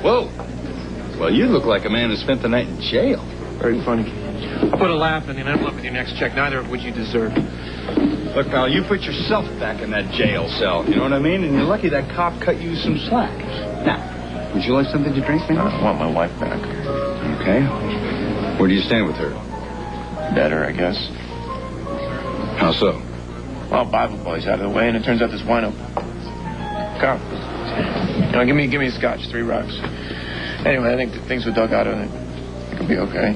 Whoa. Well, you look like a man who spent the night in jail. Very funny. I'll put a laugh in the envelope with your next check, neither of which you deserve. Look, pal, you put yourself back in that jail cell, you know what I mean? And you're lucky that cop cut you some slack. Now, would you like something to drink, man? I want my wife back. Okay. Where do you stand with her? Better, I guess. How so? Well, Bible boy's out of the way, and it turns out this wino... Come. You know, give me a scotch, 3 rocks. Anyway, I think things with Doug out of it could be okay.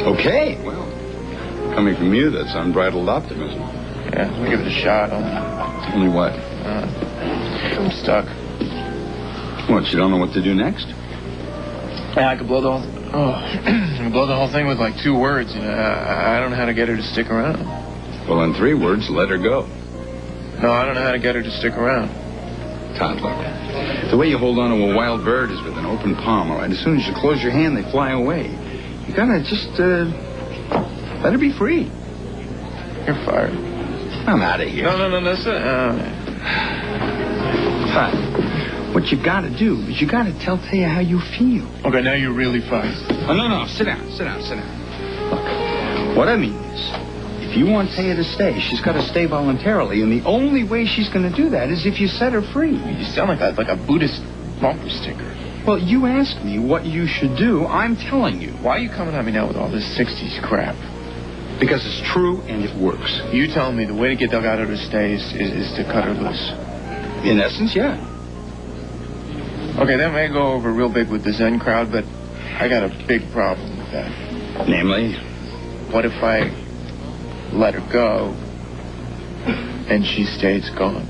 Okay? Well, coming from you, that's unbridled optimism. Yeah, we'll give it a shot. Only what? I'm stuck. What, you don't know what to do next? Yeah, I could blow the whole... blow the whole thing with like 2 words. You know, I don't know how to get her to stick around. Well, in 3 words, let her go. No, I don't know how to get her to stick around. Todd, look. The way you hold on to a wild bird is with an open palm, all right? As soon as you close your hand, they fly away. You gotta just, let her be free. You're fired. I'm out of here. No, that's it. Todd, what you gotta do is you gotta tell Taya how you feel. Okay, now you're really fired. Oh, no. Sit down. Look, what I mean is, if you want Taya to stay, she's got to stay voluntarily, and the only way she's going to do that is if you set her free. You sound like a Buddhist bumper sticker. Well, you asked me what you should do. I'm telling you. Why are you coming at me now with all this 60s crap? Because it's true and it works. You telling me the way to get Doug out of her stay is to cut her loose. In essence, yeah. Okay, that may go over real big with the Zen crowd, but I got a big problem with that. Namely? What if I let her go and she stays gone?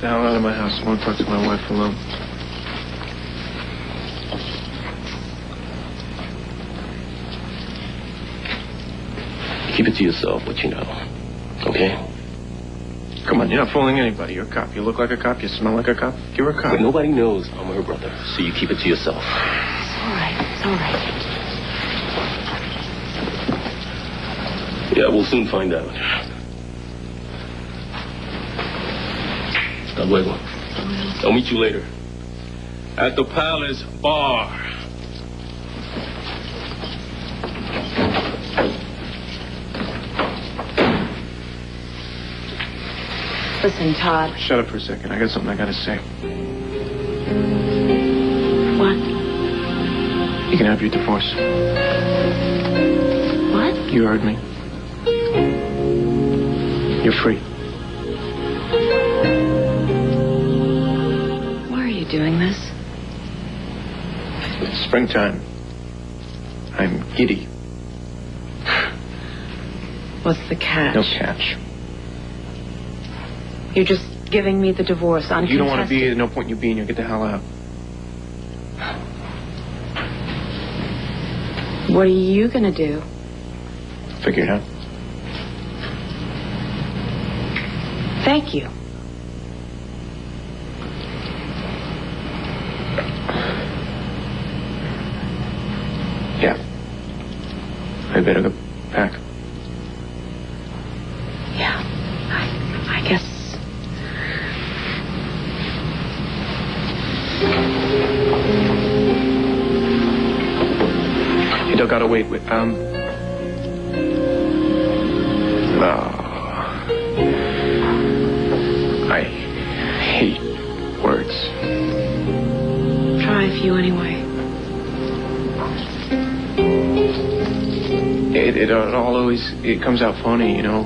The hell out of my house. I won't talk to my wife alone. Keep it to yourself, what you know. Okay? Come on, you're not fooling anybody. You're a cop. You look like a cop. You smell like a cop. You're a cop. But nobody knows I'm her brother, so you keep it to yourself. It's all right. Yeah, we'll soon find out. Hasta luego. I'll meet you later. At the Palace Bar. Listen, Todd. Shut up for a second. I got something I gotta say. What? You can have your divorce. What? You heard me. You're free. Why are you doing this? It's springtime. I'm giddy. What's the catch? No catch. You're just giving me the divorce uncontested. You don't want to be here, no point in you being here. Get the hell out. What are you going to do? Figure it out. Thank you. Yeah. I better go pack. Yeah, I guess. You don't gotta wait. I hate words. Try a few anyway. It all always comes out funny, you know.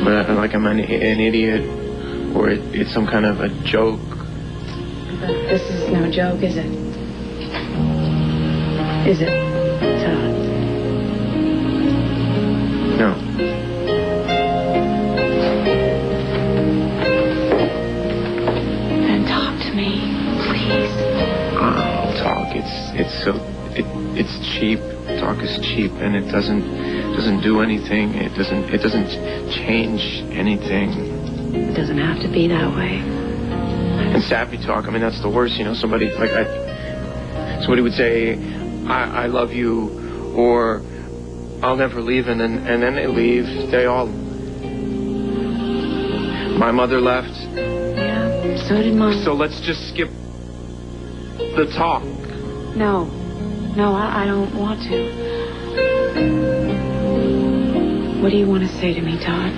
But like I'm an idiot, or it's some kind of a joke. But this is no joke, is it? Is it, Todd? No. Then talk to me, please. I'll talk. It's cheap. Talk is cheap, and it doesn't do anything. It doesn't change anything. It doesn't have to be that way. And sappy talk, I mean, that's the worst, you know. Somebody would say, I love you, or I'll never leave, and then they leave. They all... My mother left. Yeah, so did mine. So let's just skip the talk. No, I don't want to. What do you want to say to me, Todd?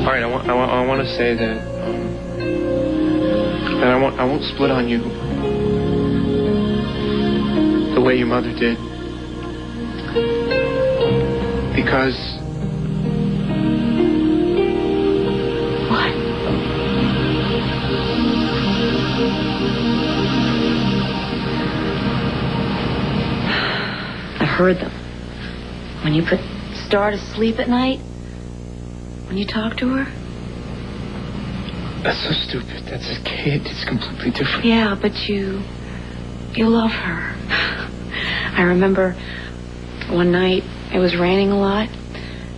All right, I want to say that I won't split on you the way your mother did, because What? I heard them. When you put Star to sleep at night, when you talk to her. that's so stupid. That's a kid. It's completely different. Yeah, but you love her. I remember one night it was raining a lot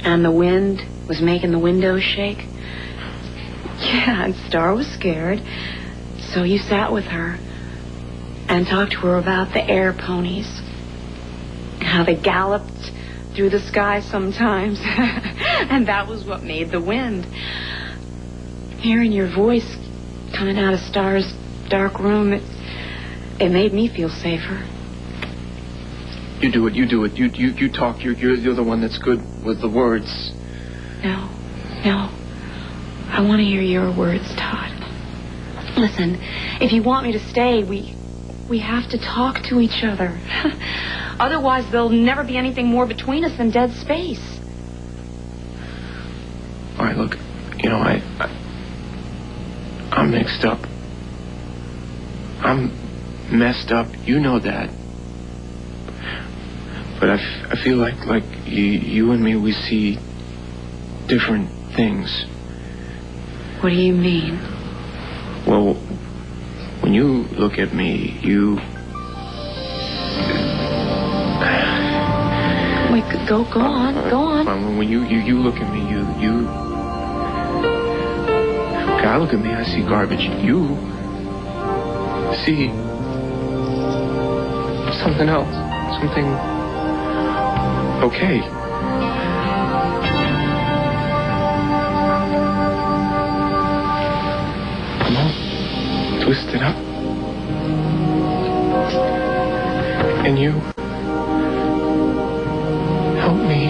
and the wind was making the windows shake. Yeah, and Star was scared. So you sat with her and talked to her about the air ponies. How they galloped through the sky sometimes. And that was what made the wind. Hearing your voice coming out of Star's dark room, it made me feel safer. You do it. You talk. You're the one that's good with the words. No. I want to hear your words, Todd. Listen, if you want me to stay, we have to talk to each other. Otherwise, there'll never be anything more between us than dead space. All right, look, I'm mixed up. I'm messed up. You know that. But I feel like you and me, we see different things. What do you mean? Well, when you look at me, you... Wait, go on. When you look at me, you... Okay, I look at me, I see garbage. You see something else. Something okay. Come on, twist it up. And you help me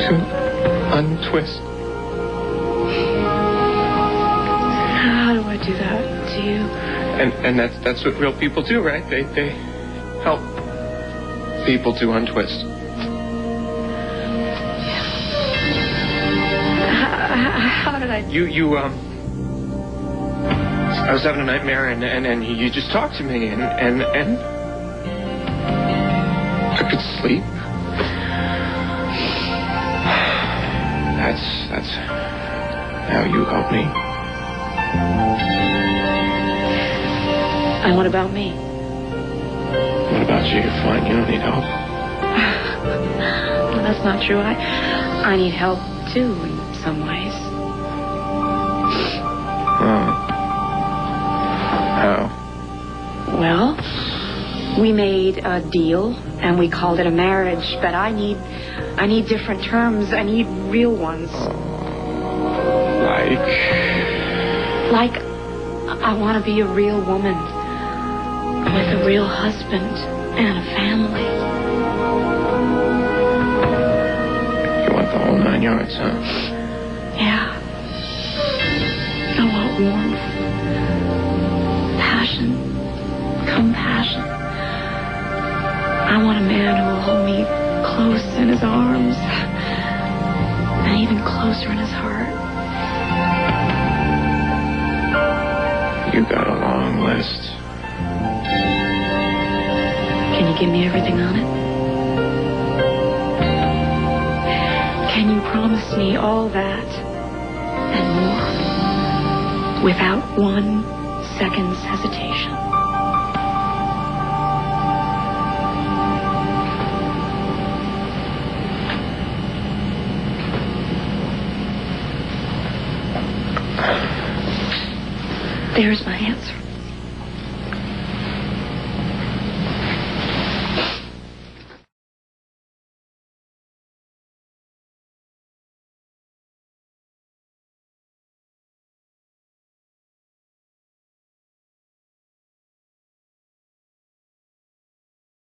to untwist. How do I do that? Do you? And that's what real people do, right? They help people to untwist. How did I? I was having a nightmare, and you just talked to me, and I could sleep. That's how you help me. And what about me? What about you? You're fine. You don't need help. Well, that's not true. I need help too in some ways. How? Well, we made a deal and we called it a marriage, but I need different terms. I need real ones. Like I want to be a real woman with a real husband and a family. You want the whole 9 yards, huh? Yeah. I want warmth, passion, compassion. I want a man who will hold me close in his arms and even closer in his heart. You got a long list. Can you give me everything on it? Can you promise me all that and more without 1 second's hesitation? There's my answer.